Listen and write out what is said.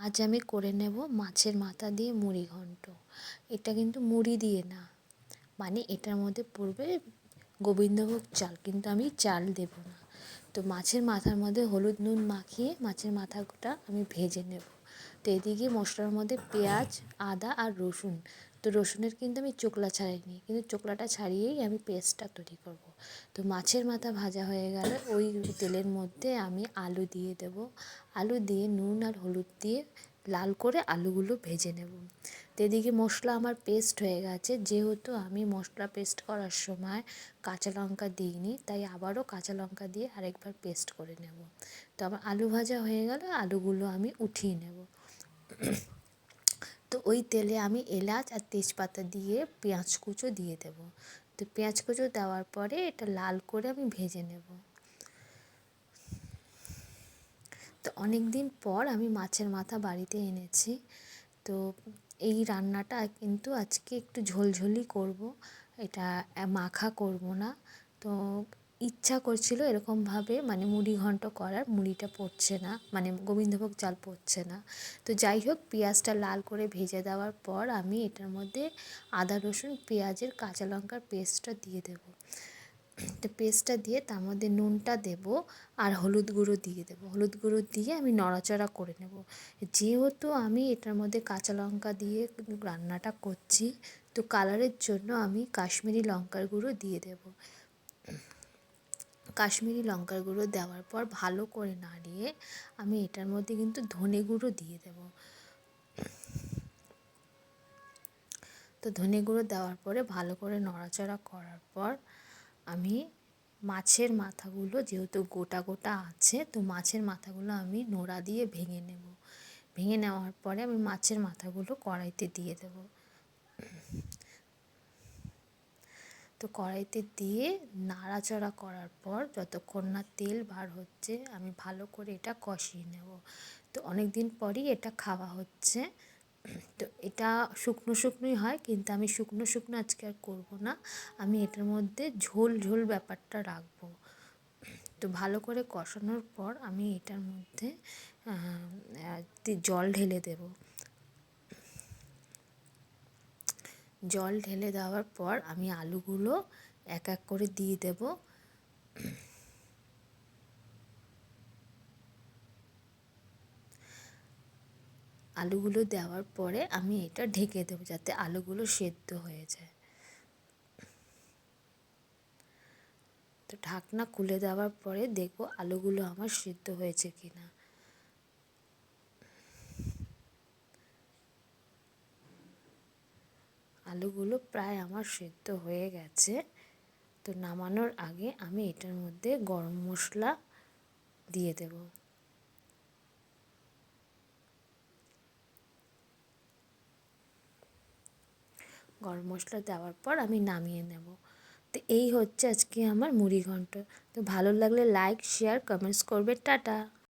আজ আমি করে নেব মাছের মাথা দিয়ে মুড়ি ঘন্ট। এটা কিন্তু মুড়ি দিয়ে না, মানে এটার মধ্যে পড়বে গোবিন্দভোগ চাল, কিন্তু আমি চাল দেব না। তো মাছের মাথার মধ্যে হলুদ নুন মাখিয়ে মাছের মাথাটা আমি ভেজে নেব। তো এদিকে মশলার মধ্যে পেঁয়াজ, আদা আর রসুন। তো রসুনের কিন্তু আমি চোকলা ছাড়াইনি, কিন্তু চোকলাটা ছাড়িয়েই আমি পেস্টটা তৈরি করব। তো মাছের মাথা ভাজা হয়ে গেলে ওই তেলের মধ্যে আমি আলু দিয়ে দেব। আলু দিয়ে নুন আর হলুদ দিয়ে লাল করে আলুগুলো ভেজে নেব। তো এদিকে মশলা আমার পেস্ট হয়ে গেছে। যেহেতু আমি মশলা পেস্ট করার সময় কাঁচা লঙ্কা দিইনি, তাই আবারও কাঁচা লঙ্কা দিয়ে আরেকবার পেস্ট করে নেব। তো আমার আলু ভাজা হয়ে গেলে আলুগুলো আমি উঠিয়ে নেব। তো ওই তেলে আমি এলাচ আর তেজপাতা দিয়ে পেঁয়াজ কুচো দিয়ে দেব। তো পেঁয়াজ কুচো দেওয়ার পরে এটা লাল করে আমি ভেজে নেব। তো অনেক দিন পর আমি মাছের মাথা বাড়িতে এনেছি। তো এই রান্নাটা কিন্তু আজকে একটু ঝোলঝোলি করব, এটা মাখা করব না। তো ইচ্ছা করছিল এরকমভাবে, মানে মুড়ি ঘন্ট করার, মুড়িটা পড়ছে না, মানে গোবিন্দভোগ চাল পড়ছে না। তো যাই হোক, পেঁয়াজটা লাল করে ভেজে দেওয়ার পর আমি এটার মধ্যে আদা রসুন পেঁয়াজের কাঁচা লঙ্কার পেস্টটা দিয়ে দেবো। তো পেস্টটা দিয়ে তার মধ্যে নুনটা দেব আর হলুদ গুঁড়ো দিয়ে দেবো। হলুদ গুঁড়ো দিয়ে আমি নড়াচড়া করে নেব। যেহেতু আমি এটার মধ্যে কাঁচা লঙ্কা দিয়ে রান্নাটা করছি, তো কালারের জন্য আমি কাশ্মীরি লঙ্কার গুঁড়ো দিয়ে দেব। কাশ্মীরি লঙ্কার গুঁড়ো দেওয়ার পর ভালো করে নাড়িয়ে আমি এটার মধ্যে কিন্তু ধনে গুঁড়ো দিয়ে দেব। তো ধনে গুঁড়ো দেওয়ার পরে ভালো করে নড়াচড়া করার পর আমি মাছের মাথাগুলো, যেহেতু গোটা গোটা আছে, তো মাছের মাথাগুলো আমি নোড়া দিয়ে ভেঙে নেব। ভেঙে নেওয়ার পরে আমি মাছের মাথাগুলো কড়াইতে দিয়ে দেব। তো কড়াইতে দিয়ে নাড়াচাড়া করার পর যতক্ষণ না তেল বার হচ্ছে আমি ভালো করে এটা কষিয়ে নেব। তো অনেক দিন পরই এটা খাওয়া হচ্ছে। তো এটা শুকনো শুকনোই হয়, কিন্তু আমি শুকনো শুকনো আজকে আর করবো না। আমি এটার মধ্যে ঝোল ঝোল ব্যাপারটা রাখবো। তো ভালো করে কষানোর পর আমি এটার মধ্যে জল ঢেলে দেব। জল ঢেলে দেওয়ার পর আমি আলুগুলো এক এক করে দিয়ে দেব। আলুগুলো দেওয়ার পরে আমি এটা ঢেকে দেবো যাতে আলুগুলো সেদ্ধ হয়ে যায়। তো ঢাকনা খুলে দেওয়ার পরে দেখব আলুগুলো আমার সেদ্ধ হয়েছে কিনা। আলুগুলো প্রায় আমার সেদ্ধ হয়ে গেছে। তো নামানোর আগে আমি এটার মধ্যে গরম মশলা দিয়ে দেব। গরম মশলা দেওয়ার পর আমি নামিয়ে নেব। তো এই হচ্ছে আজকে আমার মুড়ি ঘন্ট। তো ভালো লাগলে লাইক শেয়ার কমেন্টস করবে। টাটা।